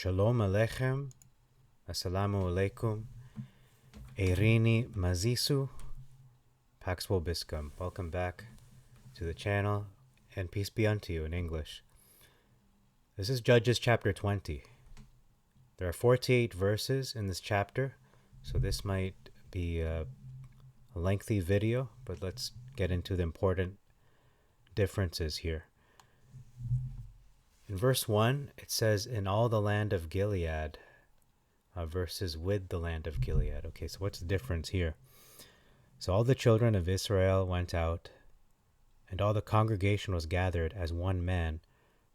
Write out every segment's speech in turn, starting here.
Shalom Aleichem, Assalamu Alaikum, Eirini Mazisu, Pax Vobiscum. Welcome back to the channel, and peace be unto you in English. This is Judges chapter 20. There are 48 verses in this chapter, so this might be a lengthy video, but let's get into the important differences here. In verse 1, it says, in all the land of Gilead, versus with the land of Gilead. Okay, so what's the difference here? So all the children of Israel went out, and all the congregation was gathered as one man,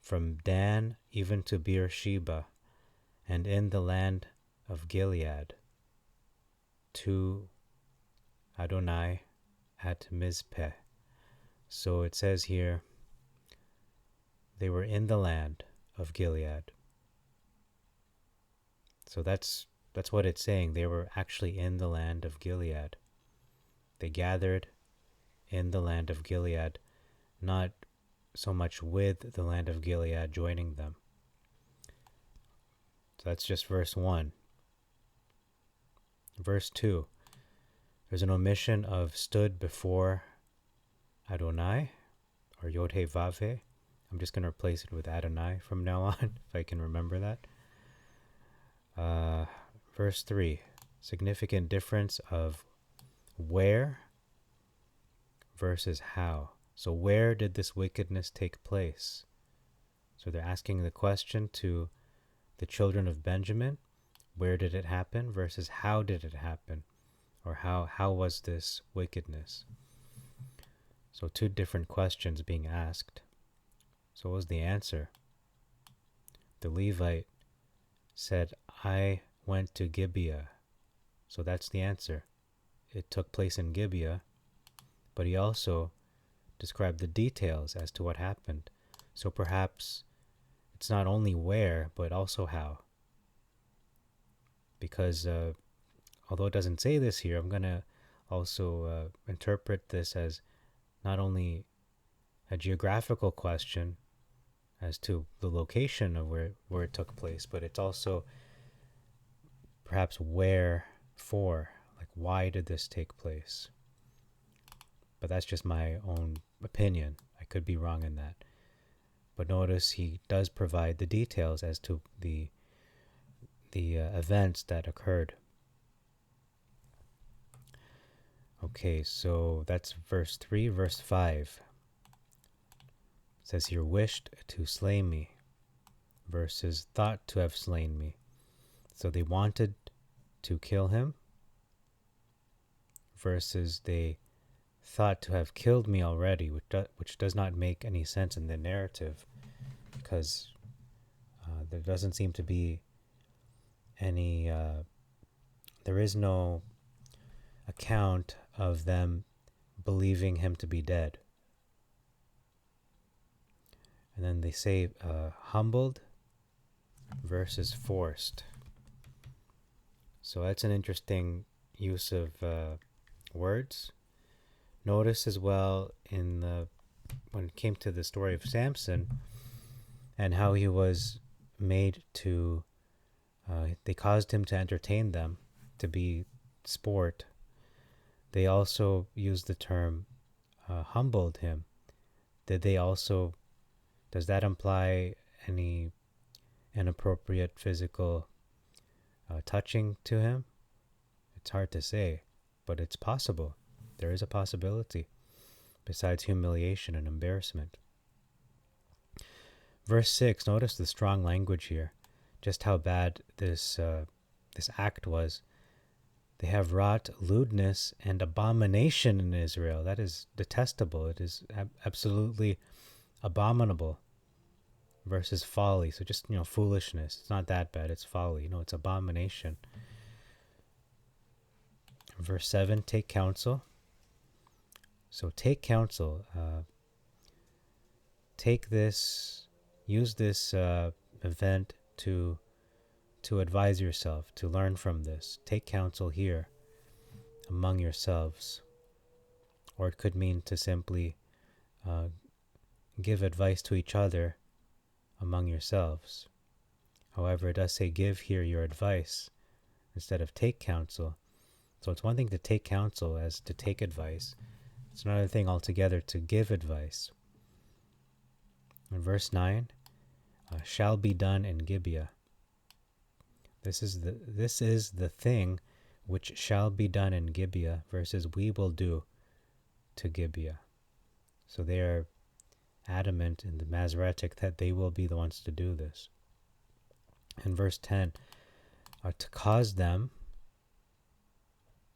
from Dan even to Beersheba, and in the land of Gilead, to Adonai at Mizpeh. So it says here, they were in the land of Gilead. So that's what it's saying. They were actually in the land of Gilead. They gathered in the land of Gilead, not so much with the land of Gilead joining them. So that's just verse 1. Verse 2, there's an omission of stood before Adonai, or Yod-Heh-Vav-Heh. I'm just going to replace it with Adonai from now on, if I can remember that. Verse 3, significant difference of where versus how. So where did this wickedness take place? So they're asking the question to the children of Benjamin, where did it happen versus how did it happen? Or how was this wickedness? So two different questions being asked. So what was the answer? The Levite said, I went to Gibeah. So that's the answer. It took place in Gibeah, but he also described the details as to what happened. So perhaps it's not only where, but also how. Because although it doesn't say this here, I'm going to also interpret this as not only a geographical question as to the location of where it took place, but it's also perhaps where for, like why did this take place? But that's just my own opinion. I could be wrong in that. But notice he does provide the details as to the events that occurred. Okay, so that's verse 3. Verse 5 it says here, wished to slay me versus thought to have slain me. So they wanted to kill him versus they thought to have killed me already, which does not make any sense in the narrative, because there doesn't seem to be any, there is no account of them believing him to be dead. And then they say humbled versus forced. So that's an interesting use of words. Notice as well when it came to the story of Samson and how he was made to, they caused him to entertain them, to be sport. They also used the term humbled him. Does that imply any inappropriate physical touching to him? It's hard to say, but it's possible. There is a possibility, besides humiliation and embarrassment. Verse 6, notice the strong language here, just how bad this act was. They have wrought lewdness and abomination in Israel. That is detestable. It is absolutely abominable. Versus folly. So just, foolishness. It's not that bad. It's folly. It's abomination. Verse 7, take counsel. So take counsel. Use this event to advise yourself, to learn from this. Take counsel here among yourselves. Or it could mean to simply give advice to each other among yourselves. However, it does say give here your advice instead of take counsel. So it's one thing to take counsel as to take advice. It's another thing altogether to give advice. In verse 9, shall be done in Gibeah. This is the thing which shall be done in Gibeah versus we will do to Gibeah. So they are adamant in the Masoretic that they will be the ones to do this. In verse 10, to cause them,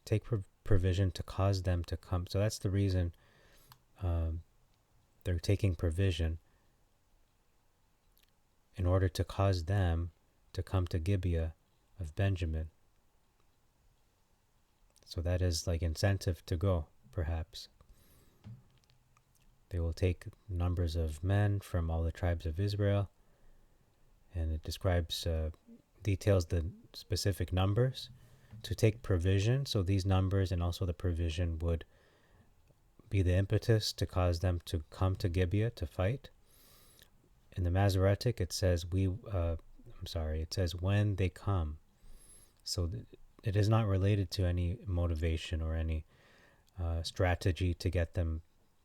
take provision to cause them to come. So that's the reason they're taking provision in order to cause them to come to Gibeah of Benjamin. So that is like incentive to go, perhaps. They will take numbers of men from all the tribes of Israel, and it describes, details the specific numbers to take provision. So these numbers and also the provision would be the impetus to cause them to come to Gibeah to fight. In the Masoretic, it says it says when they come. So it is not related to any motivation or any strategy to get them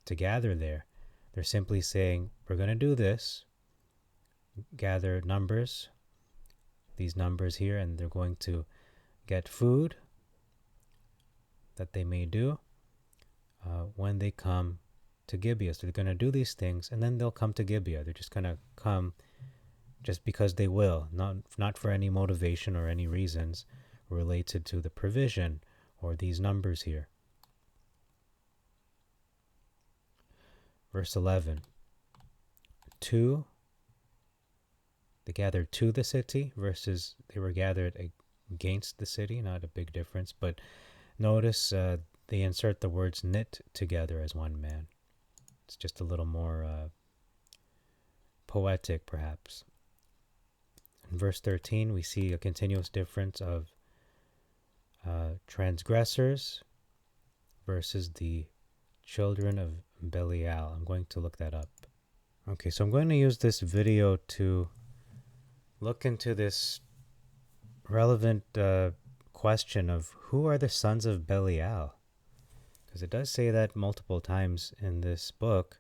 to gather there. They're simply saying, we're going to do this, gather numbers, these numbers here, and they're going to get food that they may do when they come to Gibeah. So they're going to do these things, and then they'll come to Gibeah. They're just going to come just because they will, not for any motivation or any reasons related to the provision or these numbers here. Verse 11, they gathered to the city versus they were gathered against the city. Not a big difference, but notice they insert the words knit together as one man. It's just a little more poetic, perhaps. In verse 13, we see a continuous difference of transgressors versus the children of Belial. I'm going to look that up. Okay, so I'm going to use this video to look into this relevant question of who are the sons of Belial? Because it does say that multiple times in this book.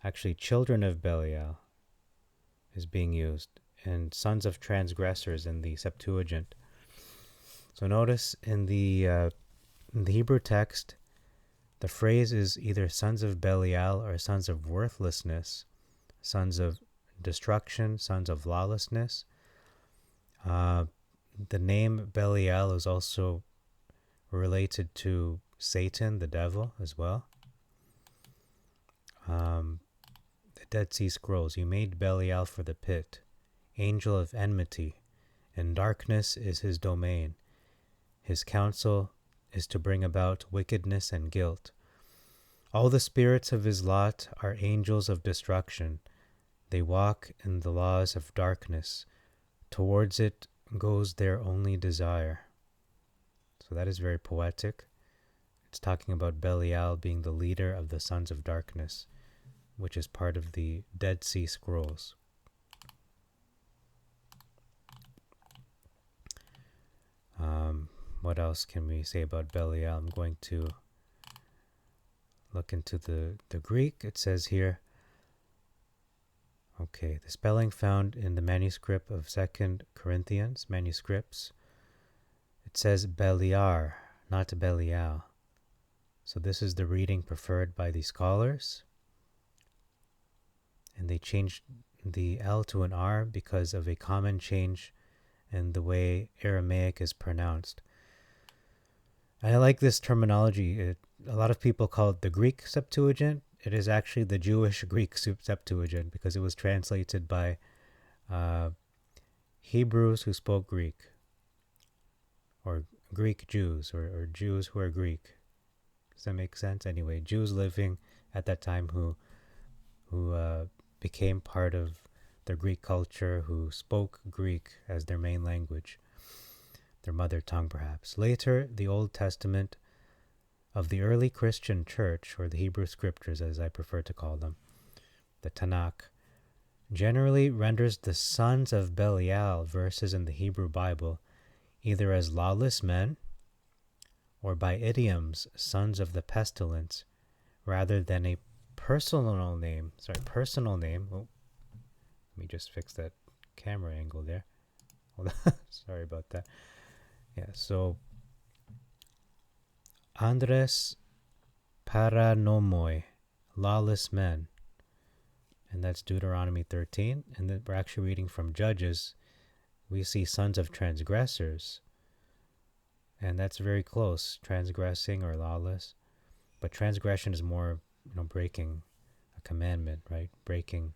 Actually, children of Belial is being used, and sons of transgressors in the Septuagint. So notice in the Hebrew text, the phrase is either sons of Belial or sons of worthlessness, sons of destruction, sons of lawlessness. The name Belial is also related to Satan, the devil, as well. The Dead Sea Scrolls, you made Belial for the pit, angel of enmity. In darkness is his domain. His counsel is to bring about wickedness and guilt. All the spirits of his lot are angels of destruction. They walk in the laws of darkness. Towards it goes their only desire. So that is very poetic. It's talking about Belial being the leader of the sons of darkness, which is part of the Dead Sea Scrolls. What else can we say about Belial? I'm going to look into the Greek. It says here, okay, the spelling found in the manuscript of 2 Corinthians manuscripts, it says Beliar, not Belial. So this is the reading preferred by the scholars. And they changed the L to an R because of a common change in the way Aramaic is pronounced. I like this terminology. A lot of people call it the Greek Septuagint. It is actually the Jewish Greek Septuagint because it was translated by Hebrews who spoke Greek, or Greek Jews, or Jews who are Greek. Does that make sense? Anyway, Jews living at that time who became part of the Greek culture, who spoke Greek as their main language, their mother tongue perhaps. Later, the Old Testament of the early Christian church, or the Hebrew scriptures as I prefer to call them, the Tanakh, generally renders the sons of Belial verses in the Hebrew Bible either as lawless men or by idioms, sons of the pestilence, rather than a personal name. Personal name. Oh, let me just fix that camera angle there. Hold on. Sorry about that. Yeah, so Andres paranomoi, lawless men. And that's Deuteronomy 13. And then we're actually reading from Judges. We see sons of transgressors. And that's very close, transgressing or lawless. But transgression is more, breaking a commandment, right? Breaking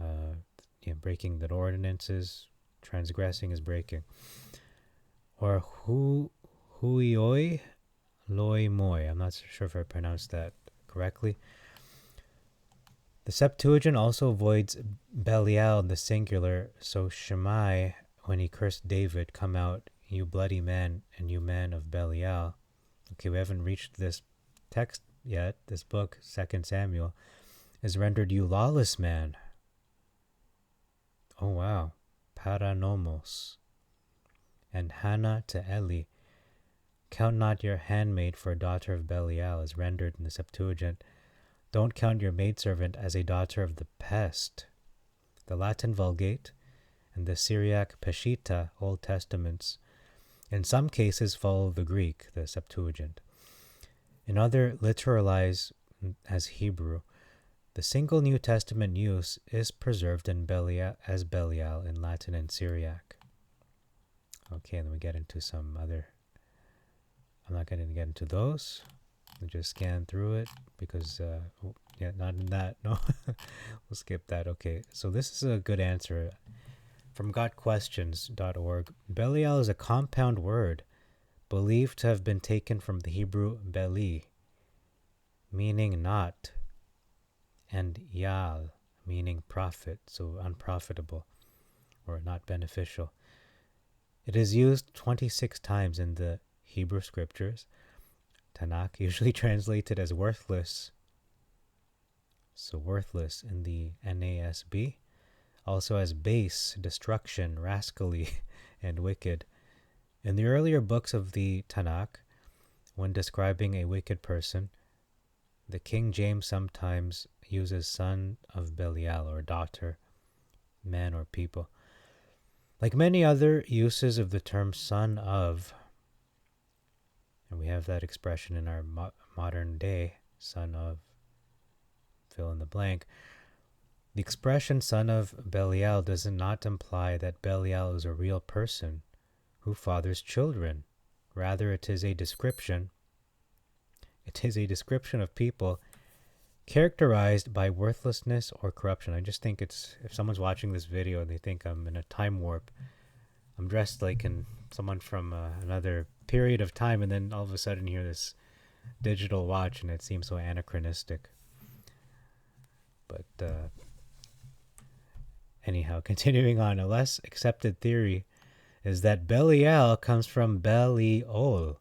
the ordinances. Transgressing is breaking. Or huioi loi moi. I'm not sure if I pronounced that correctly. The Septuagint also avoids Belial in the singular, so Shammai, when he cursed David, come out, you bloody man, and you man of Belial. Okay, we haven't reached this text yet. This book, 2 Samuel, is rendered you lawless man. Oh wow. Paranomos. And Hannah to Eli, count not your handmaid for a daughter of Belial, is rendered in the Septuagint. Don't count your maidservant as a daughter of the pest. The Latin Vulgate and the Syriac Peshitta Old Testaments in some cases follow the Greek, the Septuagint. In other literalize as Hebrew. The single New Testament use is preserved in Belial as Belial in Latin and Syriac. Okay, and then we get into some other. I'm not going to get into those. I'll just scan through it because, not in that. No, we'll skip that. Okay, so this is a good answer from gotquestions.org. Belial is a compound word believed to have been taken from the Hebrew beli, meaning not, and yal, meaning profit, so unprofitable or not beneficial. It is used 26 times in the Hebrew scriptures. Tanakh, usually translated as worthless. So worthless in the NASB. Also as base, destruction, rascally, and wicked. In the earlier books of the Tanakh, when describing a wicked person, the King James sometimes uses son of Belial or daughter, man or people. Like many other uses of the term son of, and we have that expression in our modern day, son of, fill in the blank. The expression son of Belial does not imply that Belial is a real person who fathers children. Rather, it is a description. It is a description of people characterized by worthlessness or corruption. I just think it's, if someone's watching this video and they think I'm in a time warp, I'm dressed like someone from another period of time, and then all of a sudden hear this digital watch and it seems so anachronistic. But anyhow, continuing on, a less accepted theory is that Belial comes from Beliol,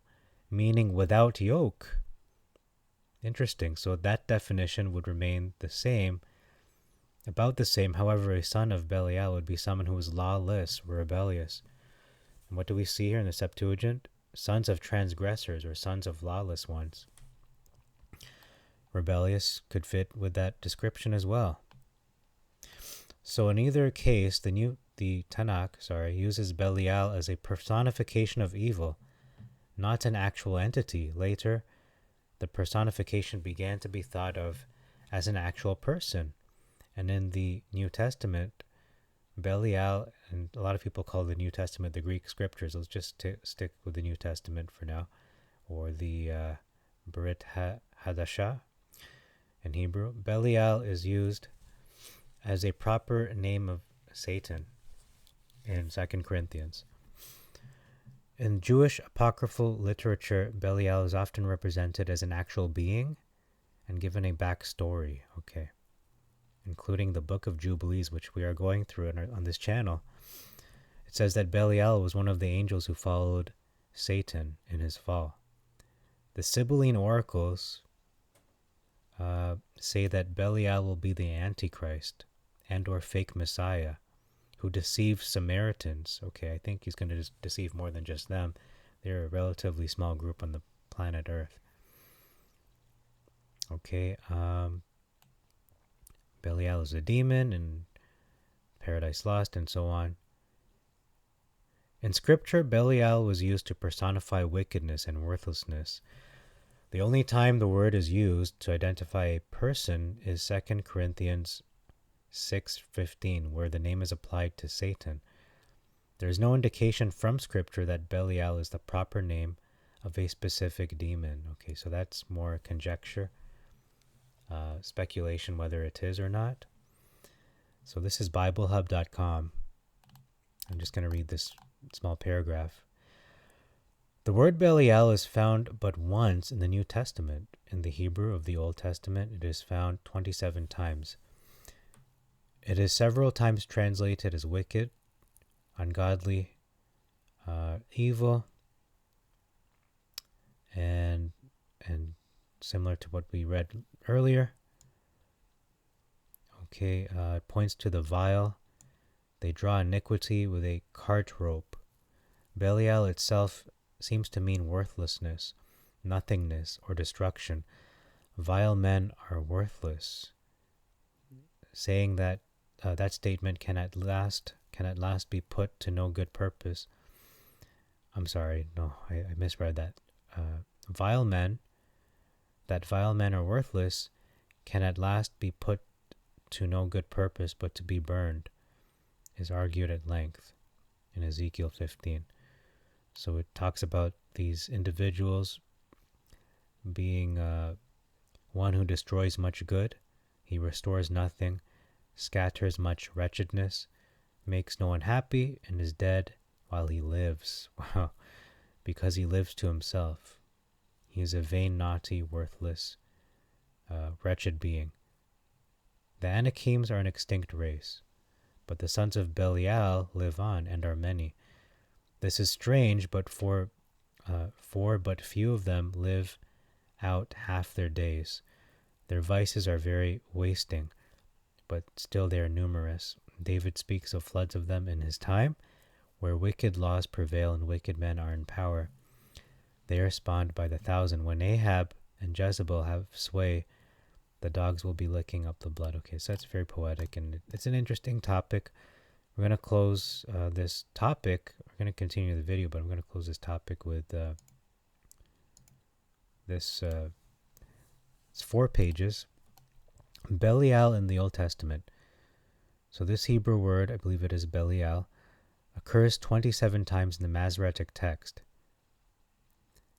meaning without yoke. Interesting. So that definition would remain the same, about the same. However, a son of Belial would be someone who is lawless, rebellious. And what do we see here in the Septuagint? Sons of transgressors or sons of lawless ones. Rebellious could fit with that description as well. So in either case, the Tanakh, uses Belial as a personification of evil, not an actual entity. Later, the personification began to be thought of as an actual person. And in the New Testament, Belial, and a lot of people call the New Testament the Greek scriptures. Let's just stick with the New Testament for now, or the Brit Hadashah in Hebrew. Belial is used as a proper name of Satan in 2 Corinthians. In Jewish apocryphal literature, Belial is often represented as an actual being and given a backstory, including the Book of Jubilees, which we are going through on this channel. It says that Belial was one of the angels who followed Satan in his fall. The Sibylline oracles say that Belial will be the Antichrist and or fake Messiah who deceives Samaritans. Okay, I think he's going to deceive more than just them. They're a relatively small group on the planet Earth. Okay, Belial is a demon and Paradise Lost and so on. In scripture, Belial was used to personify wickedness and worthlessness. The only time the word is used to identify a person is 2 Corinthians 6:15, where the name is applied to Satan. There is no indication from scripture that Belial is the proper name of a specific demon. Okay, so that's more conjecture, speculation whether it is or not. So this is BibleHub.com. I'm just going to read this small paragraph. The word Belial is found but once in the New Testament. In the Hebrew of the Old Testament, it is found 27 times. It is several times translated as wicked, ungodly, evil, and similar to what we read earlier. Okay, it points to the vile. They draw iniquity with a cart rope. Belial itself seems to mean worthlessness, nothingness, or destruction. Vile men are worthless. Saying that that statement can at last be put to no good purpose. I'm sorry, no, I misread that. Vile men are worthless can at last be put to no good purpose but to be burned, is argued at length in Ezekiel 15. So it talks about these individuals being one who destroys much good, he restores nothing, scatters much wretchedness, makes no one happy, and is dead while he lives. Wow, because he lives to himself. He is a vain, naughty, worthless, wretched being. The Anakims are an extinct race, but the sons of Belial live on and are many. This is strange, but for but few of them live out half their days. Their vices are very wasting, but still they are numerous. David speaks of floods of them in his time, where wicked laws prevail and wicked men are in power. They are spawned by the thousand. When Ahab and Jezebel have sway, the dogs will be licking up the blood. Okay, so that's very poetic, and it's an interesting topic. We're going to close this topic. We're going to continue the video, but I'm going to close this topic with this. It's 4 pages. Belial in the Old Testament. So this Hebrew word, I believe it is Belial, occurs 27 times in the Masoretic text.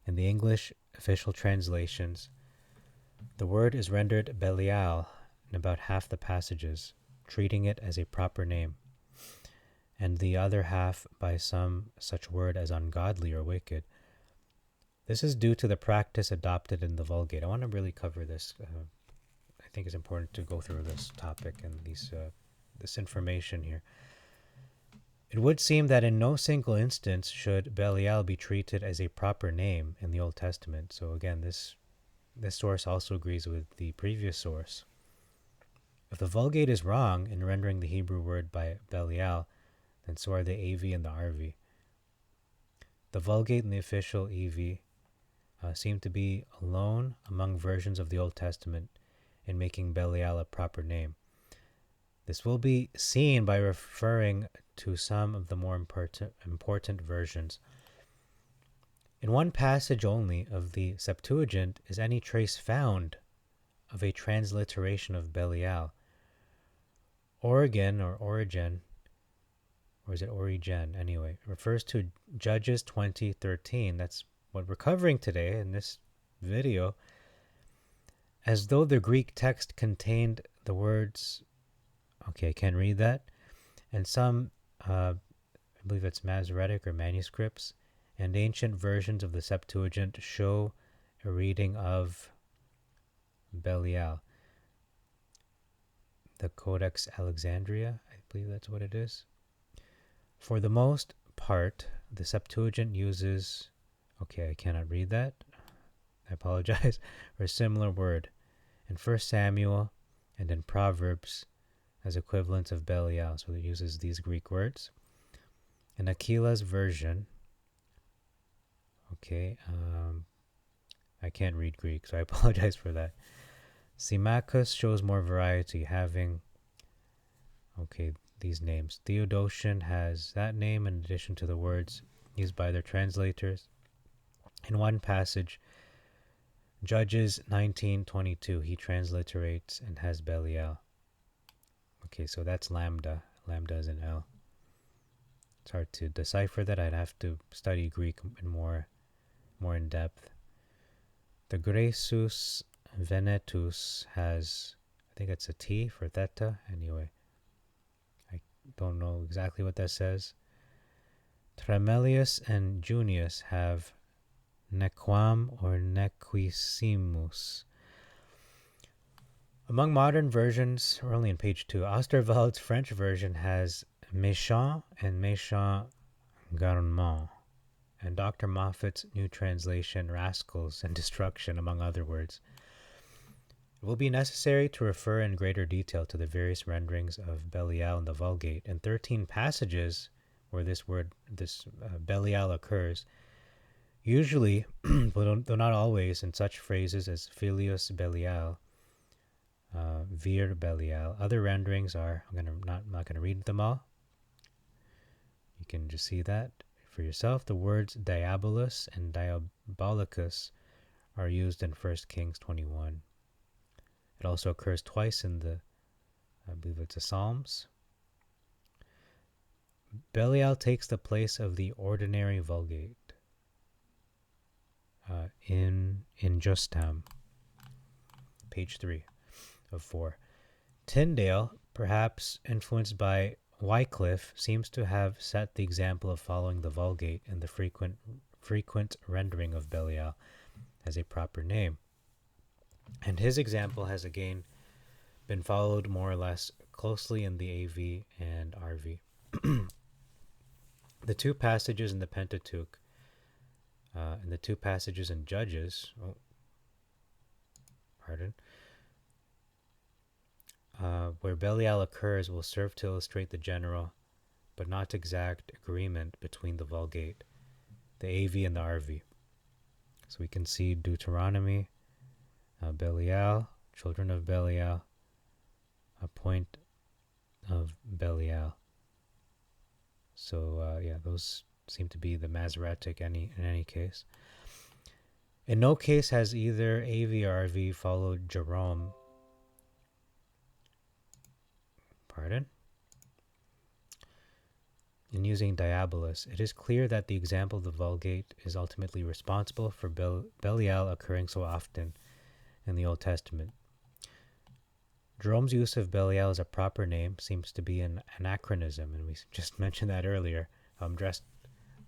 In the English official translations, the word is rendered Belial in about half the passages, treating it as a proper name, and the other half by some such word as ungodly or wicked. This is due to the practice adopted in the Vulgate. I want to really cover this. I think it's important to go through this topic and this information here. It would seem that in no single instance should Belial be treated as a proper name in the Old Testament. So again, this source also agrees with the previous source. If the Vulgate is wrong in rendering the Hebrew word by Belial, then so are the AV and the RV. The Vulgate and the official EV seem to be alone among versions of the Old Testament in making Belial a proper name. This will be seen by referring to some of the more important versions. In one passage only of the Septuagint is any trace found of a transliteration of Belial. Origen, or is it Origen anyway, refers to Judges 20:13. That's what we're covering today in this video, as though the Greek text contained the words, okay, I can't read that, and some, I believe it's Masoretic or manuscripts, and ancient versions of the Septuagint show a reading of Belial. The Codex Alexandria, I believe that's what it is. For the most part, the Septuagint uses, okay, I cannot read that, I apologize, or a similar word. In 1 Samuel and in Proverbs, as equivalents of Belial. So it uses these Greek words. In Aquila's version, okay, I can't read Greek, so I apologize for that. Symmachus shows more variety, having, okay, these names. Theodotion has that name in addition to the words used by their translators. In one passage, Judges 19:22, he transliterates and has Belial. Okay, so that's lambda. Lambda is an L. It's hard to decipher that. I'd have to study Greek in more in depth. The Graesus Venetus has, I think it's a T for theta. Anyway, I don't know exactly what that says. Tremelius and Junius have nequam or nequissimus. Among modern versions, we're only on page 2. Osterwald's French version has méchant and méchant garnement, and Dr. Moffat's new translation, rascals and destruction, among other words. It will be necessary to refer in greater detail to the various renderings of Belial in the Vulgate. In 13 passages where this Belial occurs, usually, though not always, in such phrases as Filius Belial, Vir Belial. Other renderings are, I'm not going to read them all. You can just see that for yourself. The words diabolus and diabolicus are used in 1 Kings 21. It also occurs twice in I believe it's the Psalms. Belial takes the place of the ordinary Vulgate in Justam, page 3 of 4. Tyndale, perhaps influenced by Wycliffe, seems to have set the example of following the Vulgate in the frequent rendering of Belial as a proper name. And his example has again been followed more or less closely in the AV and RV. The two passages in the Pentateuch and the two passages in Judges, where Belial occurs will serve to illustrate the general but not exact agreement between the Vulgate, the AV, and the RV. So we can see Deuteronomy, Belial, children of Belial, a point of Belial. So those seem to be the Masoretic in any case. In no case has either AV or RV followed Jerome. In using diabolus, it is clear that the example of the Vulgate is ultimately responsible for Belial occurring so often in the Old Testament. Jerome's use of Belial as a proper name seems to be an anachronism, and we just mentioned that earlier. I'm dressed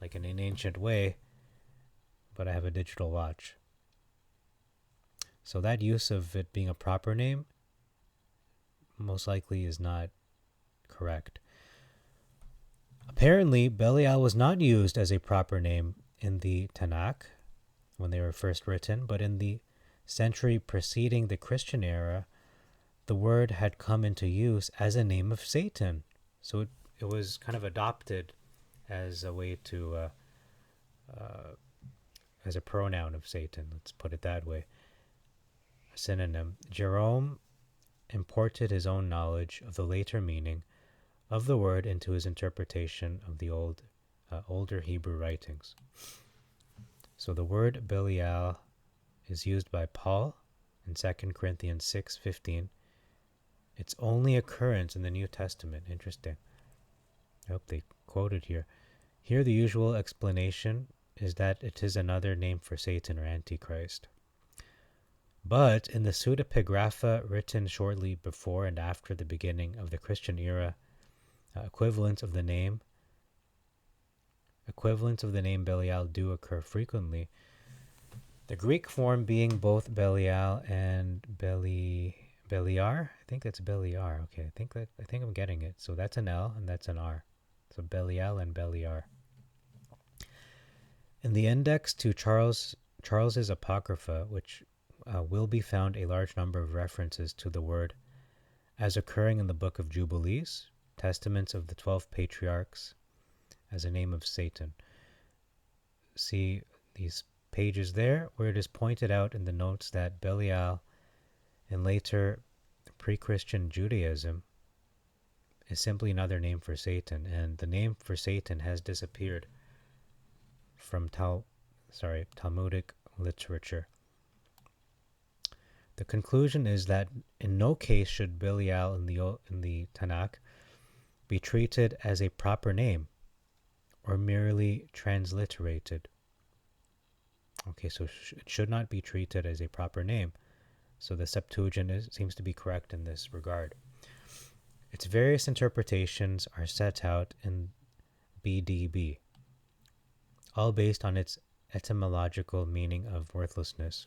like in an ancient way, but I have a digital watch. So that use of it being a proper name most likely is not correct. Apparently, Belial was not used as a proper name in the Tanakh when they were first written, but in the century preceding the Christian era, the word had come into use as a name of Satan. So it was kind of adopted as a way to, as a pronoun of Satan, let's put it that way, a synonym. Jerome imported his own knowledge of the later meaning of the word into his interpretation of the older Hebrew writings. So the word Belial is used by Paul in 2 Corinthians 6:15. Its only occurrence in the New Testament. Interesting. I hope they quoted here. Here the usual explanation is that it is another name for Satan or Antichrist. But in the pseudepigrapha written shortly before and after the beginning of the Christian era, equivalents of the name Belial do occur frequently. The Greek form being both Belial and Beliar. I think that's Beliar. Okay, I think I'm getting it. So that's an L and that's an R. So Belial and Beliar. In the index to Charles's Apocrypha, which will be found a large number of references to the word as occurring in the Book of Jubilees, Testaments of the 12 Patriarchs, as a name of Satan. See these pages there where it is pointed out in the notes that Belial in later pre-Christian Judaism is simply another name for Satan, and the name for Satan has disappeared from Talmudic literature. The conclusion is that in no case should Belial in the Tanakh be treated as a proper name or merely transliterated. Okay, so it should not be treated as a proper name. So the Septuagint seems to be correct in this regard. Its various interpretations are set out in BDB, all based on its etymological meaning of worthlessness.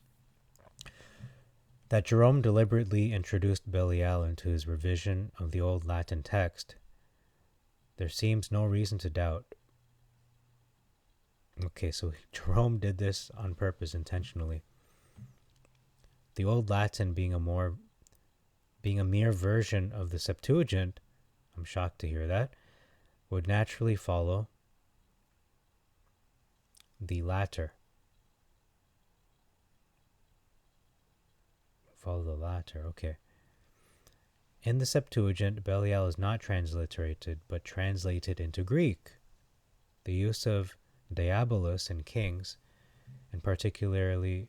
That Jerome deliberately introduced Belial into his revision of the Old Latin text, there seems no reason to doubt. Okay, so Jerome did this on purpose, intentionally. The Old Latin being a mere version of the Septuagint, I'm shocked to hear that, would naturally follow the latter. Okay. In the Septuagint, Belial is not transliterated, but translated into Greek. The use of diabolus in Kings, and particularly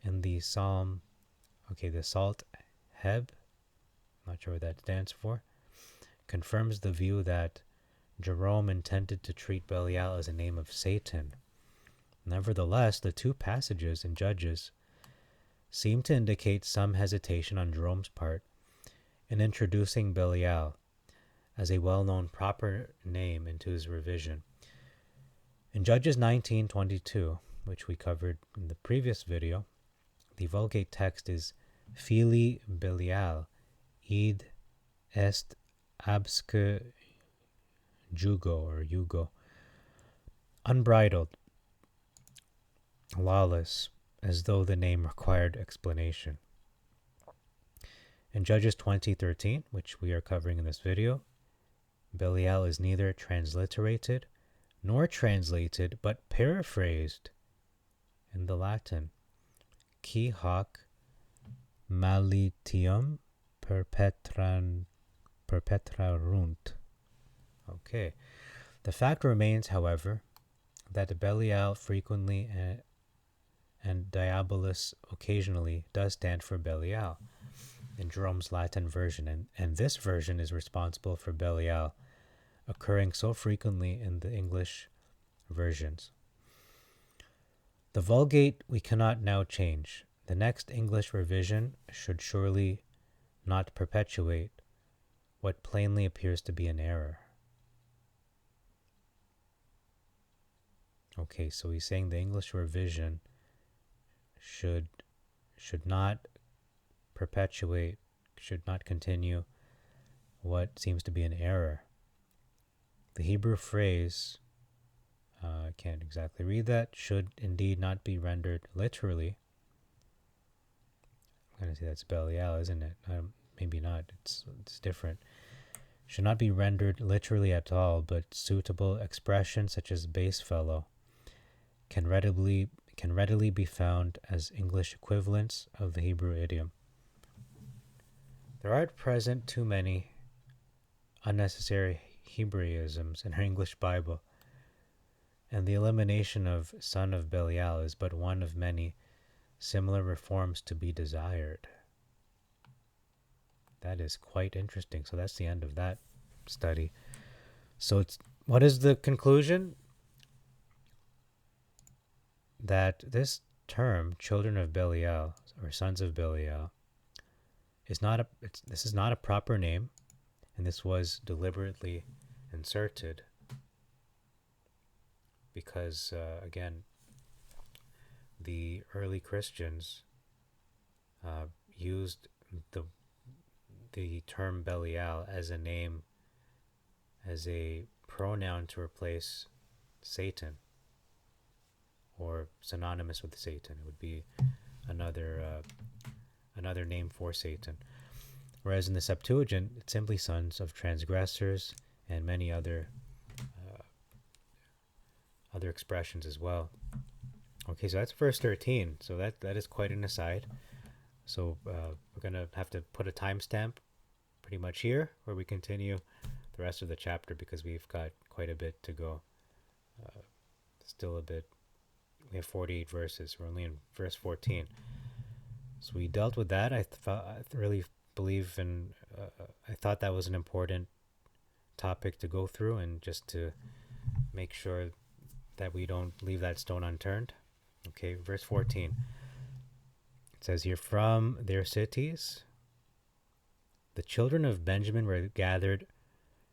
in the Psalm, the Salt Heb, I'm not sure what that stands for, confirms the view that Jerome intended to treat Belial as a name of Satan. Nevertheless, the two passages in Judges seem to indicate some hesitation on Jerome's part in introducing Belial as a well-known proper name into his revision. In Judges 19:22, which we covered in the previous video, the Vulgate text is Fili Belial id est absque jugo, unbridled, lawless, as though the name required explanation. In Judges 20:13, which we are covering in this video, Belial is neither transliterated nor translated, but paraphrased in the Latin. Qui hoc malitium perpetrarunt. Okay. The fact remains, however, that Belial frequently and diabolus occasionally does stand for Belial in Jerome's Latin version, and this version is responsible for Belial occurring so frequently in the English versions. The Vulgate we cannot now change. The next English revision should surely not perpetuate what plainly appears to be an error. Okay, so he's saying the English revision should not perpetuate, should not continue what seems to be an error. The Hebrew phrase, I can't exactly read that, should indeed not be rendered literally. I'm going to say that's Belial, isn't it? Maybe not, it's different. Should not be rendered literally at all, but suitable expressions such as base fellow can readily be found as English equivalents of the Hebrew idiom. There are at present too many unnecessary Hebraisms in our English Bible, and the elimination of son of Belial is but one of many similar reforms to be desired. That is quite interesting. So that's the end of that study. So what is the conclusion? That this term, children of Belial or sons of Belial, this is not a proper name, and this was deliberately inserted because, again, the early Christians used the term Belial as a name, as a pronoun to replace Satan, or synonymous with Satan. It would be another name for Satan. Whereas in the Septuagint, it's simply sons of transgressors and many other expressions as well. Okay, so that's verse 13. So that is quite an aside. So we're going to have to put a timestamp pretty much here where we continue the rest of the chapter because we've got quite a bit to go. Still a bit. We have 48 verses. We're only in verse 14. So we dealt with that. I really believe in, I thought that was an important topic to go through and just to make sure that we don't leave that stone unturned. Okay, verse 14. It says here, from their cities, the children of Benjamin were gathered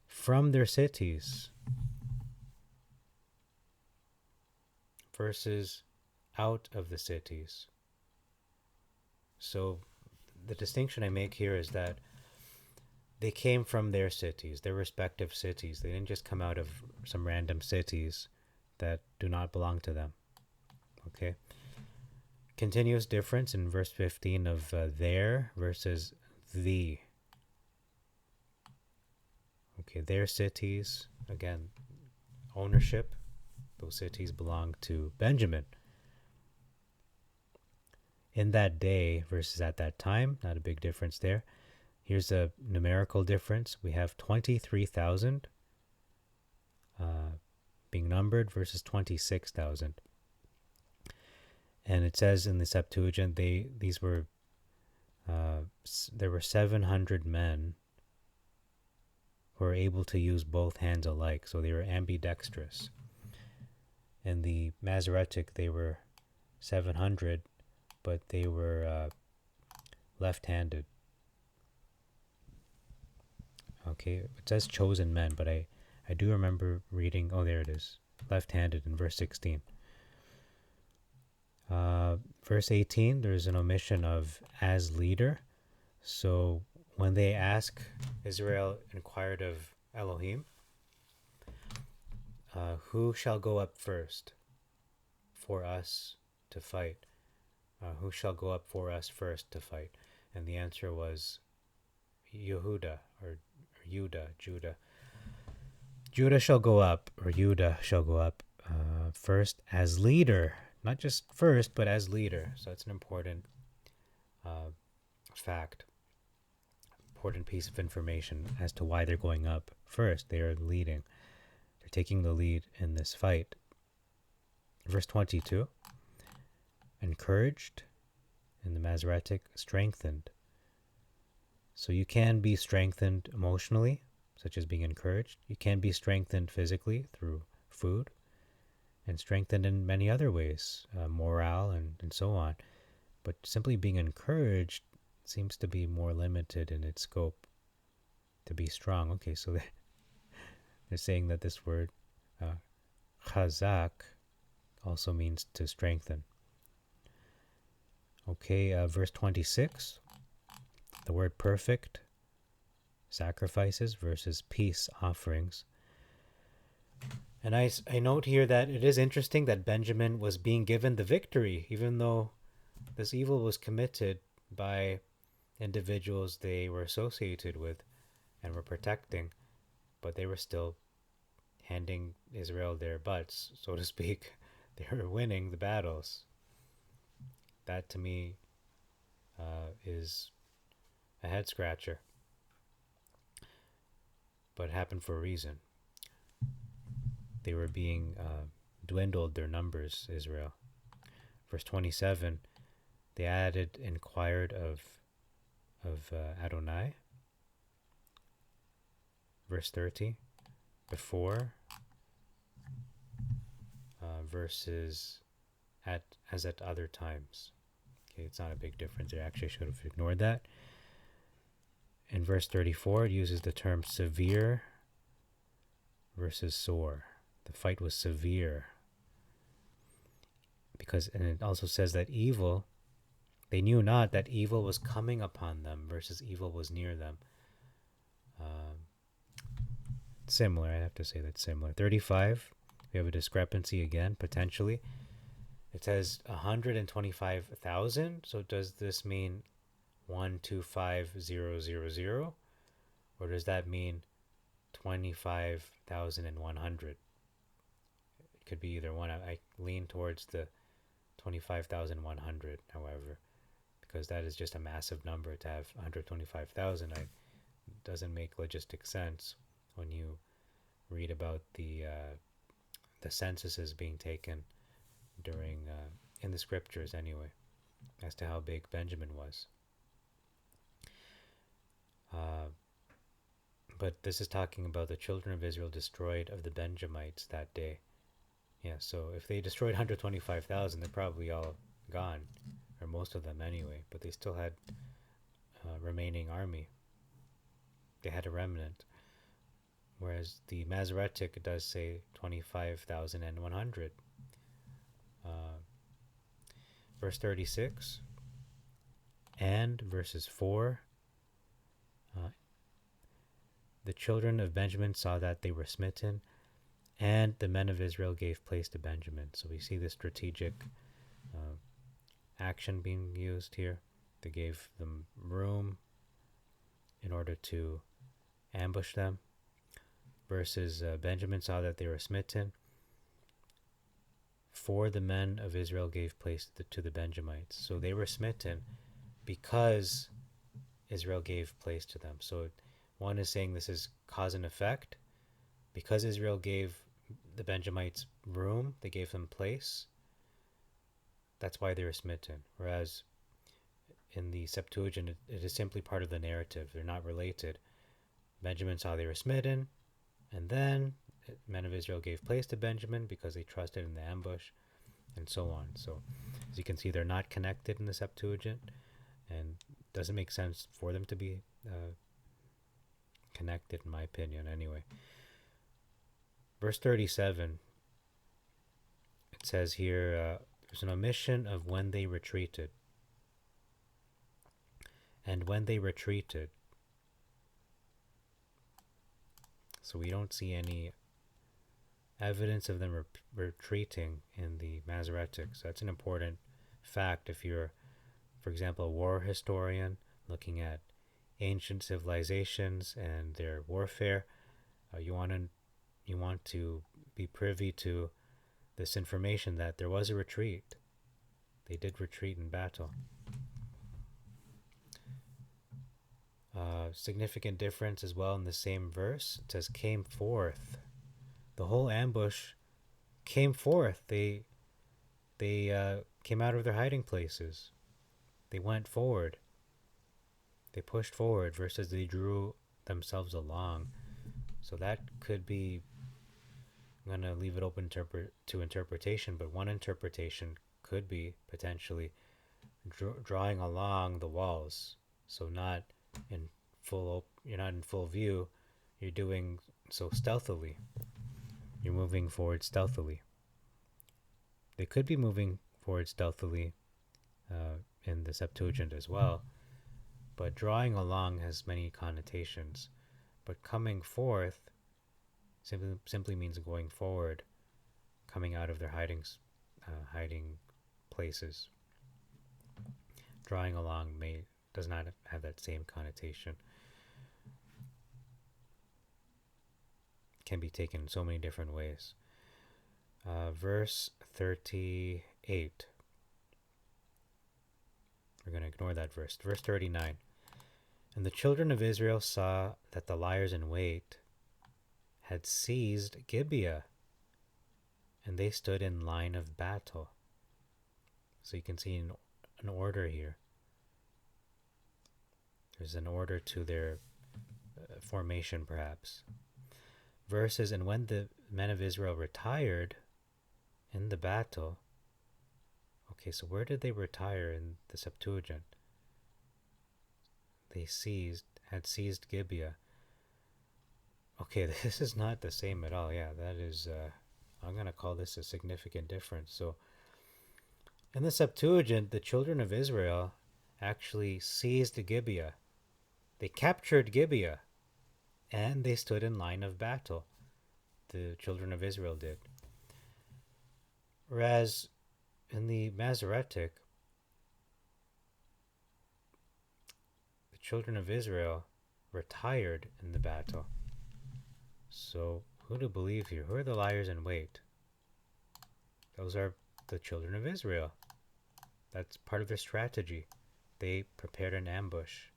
from their cities versus out of the cities. So the distinction I make here is that they came from their cities, their respective cities. They didn't just come out of some random cities that do not belong to them. Okay. Continuous difference in verse 15 of their versus the. Okay, their cities, again, ownership. Those cities belong to Benjamin. In that day versus at that time, not a big difference there. Here's a numerical difference. We have 23,000 being numbered versus 26,000. And it says in the Septuagint, there were 700 men who were able to use both hands alike, so they were ambidextrous. In the Masoretic, they were 700, but they were left-handed. Okay, it says chosen men, but I do remember reading, oh, there it is, left-handed in verse 16. Verse 18, there's an omission of as leader. So when they ask, Israel inquired of Elohim, who shall go up first for us to fight? Who shall go up for us first to fight? And the answer was Yehuda or Judah. Judah shall go up, or Judah shall go up first as leader. Not just first, but as leader. So that's an important fact, important piece of information as to why they're going up first. They are leading. They're taking the lead in this fight. Verse 22, encouraged, in the Masoretic, strengthened. So you can be strengthened emotionally, such as being encouraged. You can be strengthened physically through food, and strengthened in many other ways, morale and so on. But simply being encouraged seems to be more limited in its scope to be strong. Okay, so they're saying that this word, chazak, also means to strengthen. Okay, verse 26, the word perfect, sacrifices versus peace offerings. And I note here that it is interesting that Benjamin was being given the victory, even though this evil was committed by individuals they were associated with and were protecting, but they were still handing Israel their butts, so to speak. They were winning the battles. That to me is a head scratcher, but it happened for a reason. They were being dwindled their numbers, Israel. Verse 27, they added, inquired of Adonai. Verse 30, before, versus as at other times. Okay, it's not a big difference. I actually should have ignored that. In verse 34, it uses the term severe versus sore. The fight was severe. And it also says that evil, they knew not that evil was coming upon them versus evil was near them. Similar, I have to say that's similar. 35, we have a discrepancy again, potentially. It says 125,000. So does this mean 125,000, or does that mean 25,100? It could be either one. I lean towards the 25,100, however, because that is just a massive number to have 125,000. It doesn't make logistic sense when you read about the censuses being taken during in the scriptures anyway, as to how big Benjamin was. But this is talking about the children of Israel destroyed of the Benjamites that day. Yeah, so if they destroyed 125,000, they're probably all gone, or most of them anyway, but they still had remaining army. They had a remnant. Whereas the Masoretic does say 25,100. Verse 36 and verses 4. The children of Benjamin saw that they were smitten, and the men of Israel gave place to Benjamin. So we see the strategic action being used here. They gave them room in order to ambush them. Versus Benjamin saw that they were smitten, for the men of Israel gave place to the Benjamites. So they were smitten because Israel gave place to them. So one is saying this is cause and effect. Because Israel gave the Benjamites room, they gave them place. That's why they were smitten. Whereas in the Septuagint, it is simply part of the narrative. They're not related. Benjamin saw they were smitten, and then men of Israel gave place to Benjamin because they trusted in the ambush, and so on. So as you can see, they're not connected in the Septuagint, and it doesn't make sense for them to be connected, in my opinion, anyway. Verse 37, it says here, there's an omission of when they retreated. And when they retreated. So we don't see any evidence of them retreating in the Masoretic. So that's an important fact if you're, for example, a war historian looking at ancient civilizations and their warfare. You want to be privy to this information that there was a retreat. They did retreat in battle. Significant difference as well in the same verse. It says came forth. The whole ambush came forth. They came out of their hiding places. They went forward. They pushed forward versus they drew themselves along. So that could be, I'm going to leave it open to interpretation, but one interpretation could be potentially drawing along the walls. So not in you're not in full view, you're doing so stealthily. You're moving forward stealthily. They could be moving forward stealthily in the Septuagint as well, but drawing along has many connotations. But coming forth simply means going forward, coming out of their hiding places. Drawing along does not have that same connotation. Can be taken in so many different ways. Verse 38. We're going to ignore that verse. Verse 39. And the children of Israel saw that the liers in wait had seized Gibeah, and they stood in line of battle. So you can see an order here. There's an order to their formation, perhaps. Verses, and when the men of Israel retired in the battle. Okay, so where did they retire in the Septuagint? They had seized Gibeah. Okay, this is not the same at all. Yeah, that is, I'm going to call this a significant difference. So, in the Septuagint, the children of Israel actually seized Gibeah. They captured Gibeah, and they stood in line of battle. The children of Israel did. Whereas in the Masoretic, children of Israel retired in the battle. So who to believe here? Who are the liars in wait? Those are the children of Israel. That's part of their strategy. They prepared an ambush.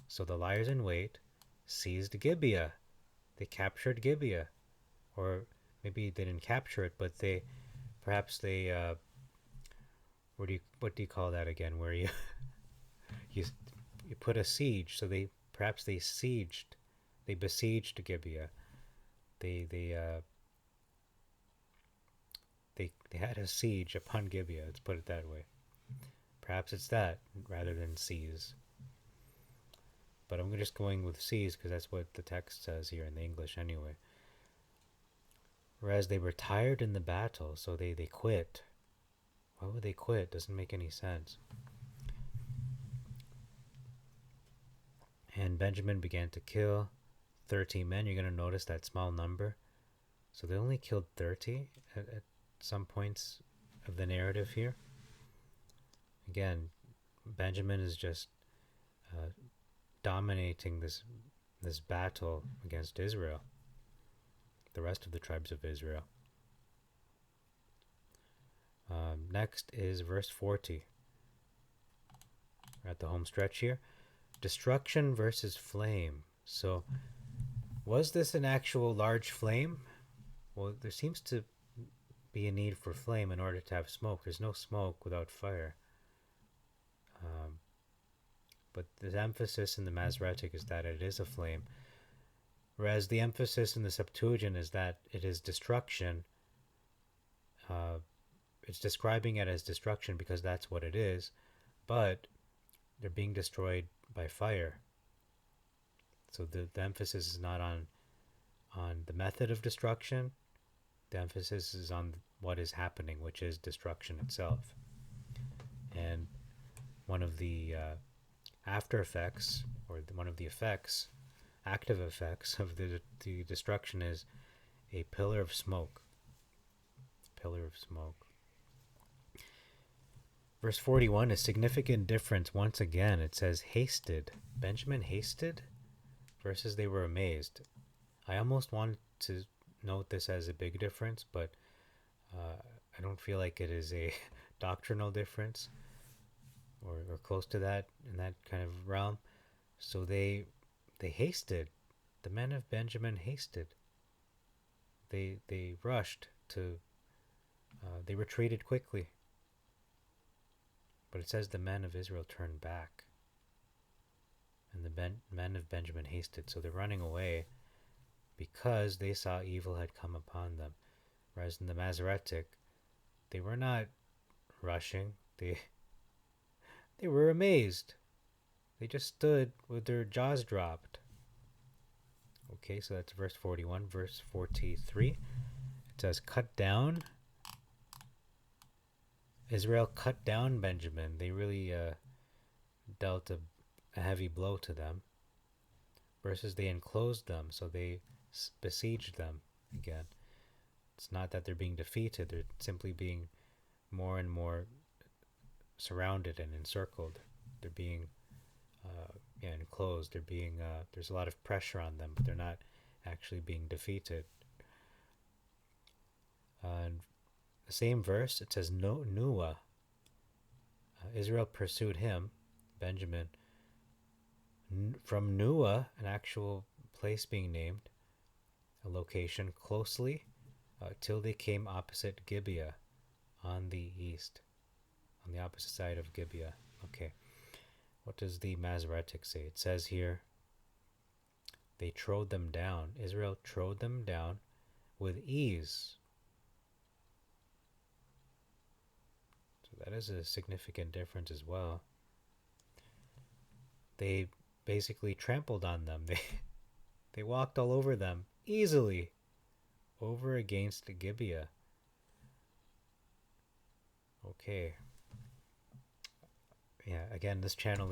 So the liars in wait seized Gibeah. They captured Gibeah. Or maybe they didn't capture it, but they what do you call that again? Where you you put a siege. So they besieged Gibeah. They they uh, they had a siege upon Gibeah. Let's put it that way. Perhaps it's that rather than seize. But I'm just going with seize because that's what the text says here in the English anyway. Whereas they were tired in the battle, so they quit. Why would they quit? Doesn't make any sense. And Benjamin began to kill 30 men. You're going to notice that small number. So they only killed 30 at some points of the narrative here. Again, Benjamin is just dominating this battle against Israel, the rest of the tribes of Israel. Next is verse 40. We're at the home stretch here. Destruction versus flame. So, was this an actual large flame? Well, there seems to be a need for flame in order to have smoke. There's no smoke without fire. But the emphasis in the Masoretic is that it is a flame, whereas the emphasis in the Septuagint is that it is destruction. It's describing it as destruction because that's what it is, but they're being destroyed by fire. So the emphasis is not on the method of destruction. The emphasis is on what is happening, which is destruction itself. And one of the after effects, or one of the effects, active effects of the destruction is a pillar of smoke. Pillar of smoke. Verse 41, a significant difference once again. It says hasted. Benjamin hasted versus they were amazed. I almost want to note this as a big difference, but I don't feel like it is a doctrinal difference or close to that in that kind of realm. So they hasted. The men of Benjamin hasted. They rushed to. They retreated quickly. But it says the men of Israel turned back, and the men of Benjamin hasted. So they're running away because they saw evil had come upon them. Whereas in the Masoretic, they were not rushing. They were amazed. They just stood with their jaws dropped. Okay, so that's verse 41. Verse 43, it says, cut down. Israel cut down Benjamin. They really dealt a heavy blow to them. Versus they enclosed them, so they besieged them again. It's not that they're being defeated. They're simply being more and more surrounded and encircled. They're being enclosed. They're being there's a lot of pressure on them, but they're not actually being defeated. And the same verse, it says Nuah. Israel pursued him, Benjamin, from Nuah, an actual place being named, a location closely, till they came opposite Gibeah on the east, on the opposite side of Gibeah. Okay. What does the Masoretic say? It says here, they trode them down. Israel trode them down with ease. So that is a significant difference as well. They basically trampled on them. They walked all over them easily over against Gibeah. Okay. Yeah, again, this channel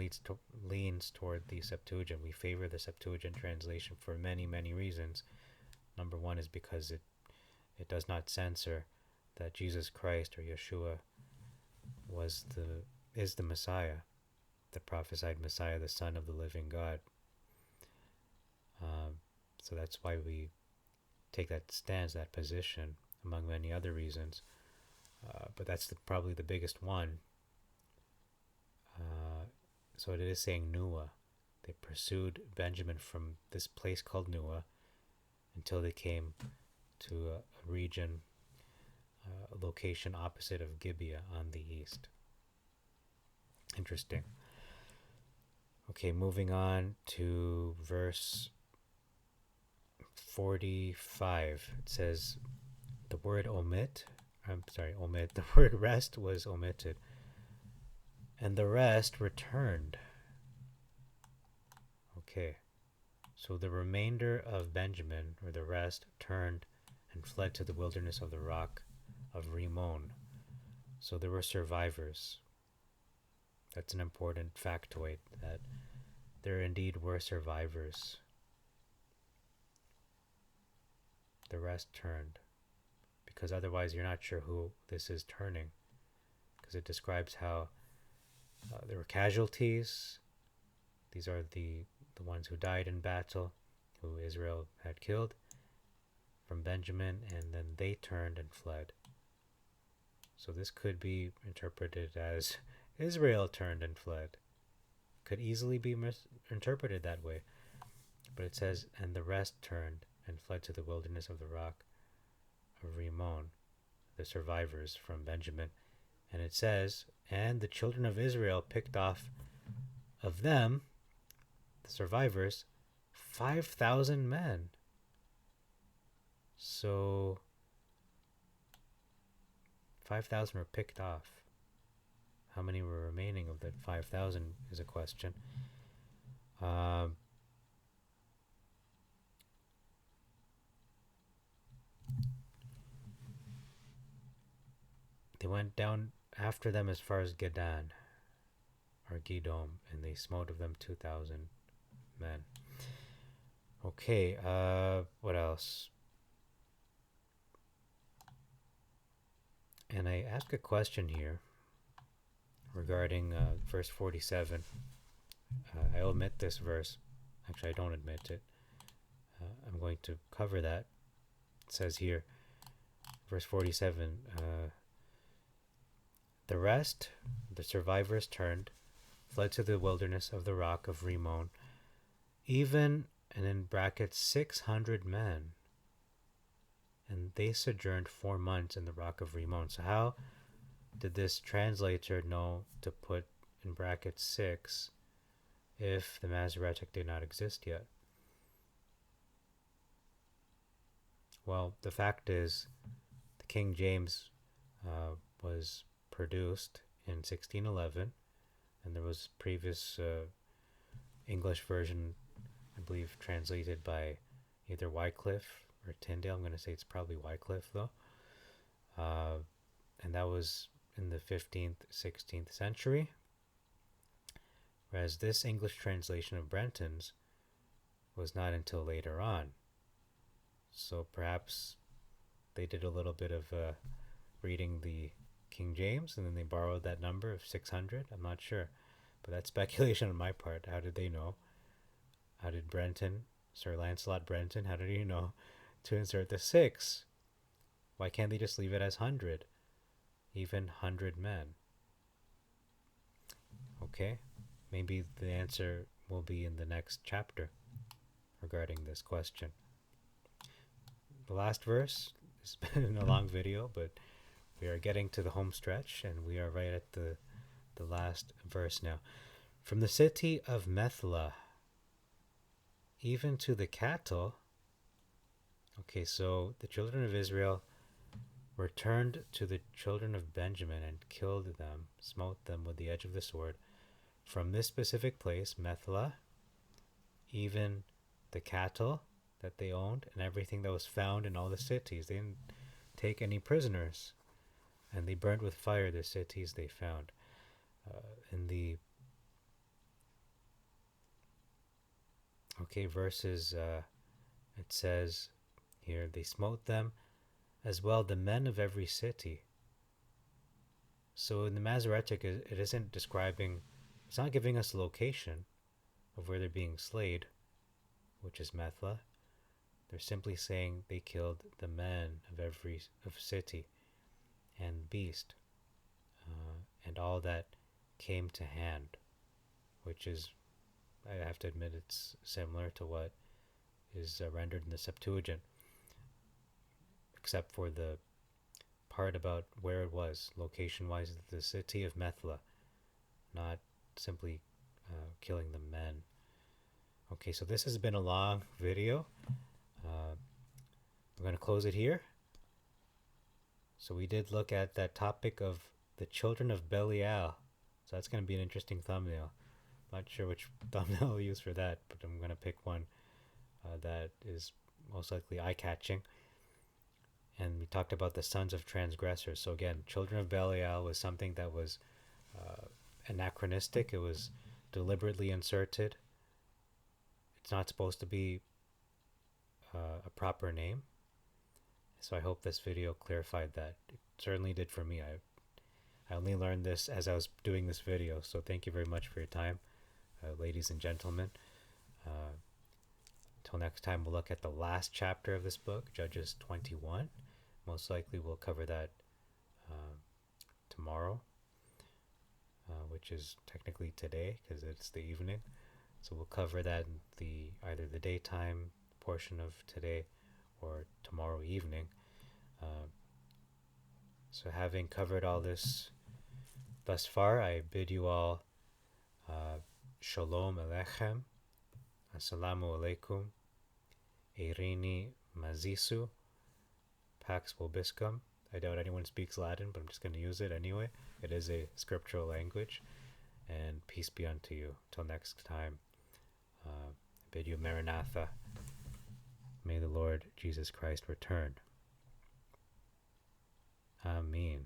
leans toward the Septuagint. We favor the Septuagint translation for many, many reasons. Number one is because it does not censor that Jesus Christ or Yeshua is the Messiah. the prophesied Messiah, the Son of the living God. So that's why we take that stance, that position, among many other reasons. But that's probably the biggest one. So it is saying Nuah. They pursued Benjamin from this place called Nuah until they came to a region, a location opposite of Gibeah on the east. Interesting. Okay, moving on to verse 45. It says the word omit, the word rest was omitted. And the rest returned. Okay, so the remainder of Benjamin, or the rest, turned and fled to the wilderness of the rock of Rimmon. So there were survivors. That's an important factoid, that there indeed were survivors. The rest turned, because otherwise you're not sure who this is turning, because it describes how there were casualties. These are the ones who died in battle, who Israel had killed from Benjamin, and then they turned and fled. So this could be interpreted as Israel turned and fled. Could easily be misinterpreted that way. But it says, and the rest turned and fled to the wilderness of the rock of Rimmon, the survivors from Benjamin. And it says, and the children of Israel picked off of them, the survivors, 5,000 men. So 5,000 were picked off. How many were remaining of that 5,000 is a question. They went down after them as far as Gedan, or Gidom, and they smote of them 2,000 men. Okay, what else? And I ask a question here regarding verse 47. I omit this verse. Actually, I don't admit it. I'm going to cover that. It says here, verse 47, the rest, the survivors turned, fled to the wilderness of the rock of Rimmon, even, and in brackets, 600 men. And they sojourned 4 months in the rock of Rimmon. So how did this translator know to put in brackets 6 if the Masoretic did not exist yet? Well, the fact is, the King James was produced in 1611, and there was previous English version, I believe, translated by either Wycliffe or Tyndale. I'm going to say it's probably Wycliffe, though. And that was in the 15th, 16th century. Whereas this English translation of Brenton's was not until later on. So perhaps they did a little bit of reading the King James, and then they borrowed that number of 600. I'm not sure. But that's speculation on my part. How did they know? How did Brenton, Sir Lancelot Brenton, how did he know to insert the 6? Why can't they just leave it as 100? Even 100 men. Okay, maybe the answer will be in the next chapter regarding this question. The last verse, it's been a long video, but we are getting to the home stretch, and we are right at the last verse now. From the city of Methla, even to the cattle. Okay, so the children of Israel returned to the children of Benjamin and killed them, smote them with the edge of the sword. From this specific place, Methla, even the cattle that they owned and everything that was found in all the cities. They didn't take any prisoners, and they burned with fire the cities they found. In the verses, it says here, they smote them as well the men of every city. So in the Masoretic, it isn't describing It's not giving us a location of where they're being slayed, which is Methla. They're simply saying they killed the men of every city and beast, and all that came to hand, which is, I have to admit, it's similar to what is rendered in the Septuagint, except for the part about where it was, location-wise, the city of Methla, not simply killing the men. Okay, so this has been a long video. I'm going to close it here. So we did look at that topic of the children of Belial. So that's going to be an interesting thumbnail. Not sure which thumbnail I'll use for that, but I'm going to pick one that is most likely eye-catching. And we talked about the sons of transgressors. So again, children of Belial was something that was anachronistic. It was deliberately inserted. It's not supposed to be a proper name. So I hope this video clarified that. It certainly did for me. I only learned this as I was doing this video. So thank you very much for your time, ladies and gentlemen. Until next time, we'll look at the last chapter of this book, Judges 21. Most likely we'll cover that tomorrow, which is technically today because it's the evening. So we'll cover that in either the daytime portion of today or tomorrow evening. So having covered all this thus far, I bid you all Shalom Aleichem, Assalamu Alaikum, Eirini Mazisu, Pax Vobiscum. I doubt anyone speaks Latin, but I'm just going to use it anyway. It is a scriptural language. And peace be unto you. Till next time, I bid you Maranatha. May the Lord Jesus Christ return. Amen.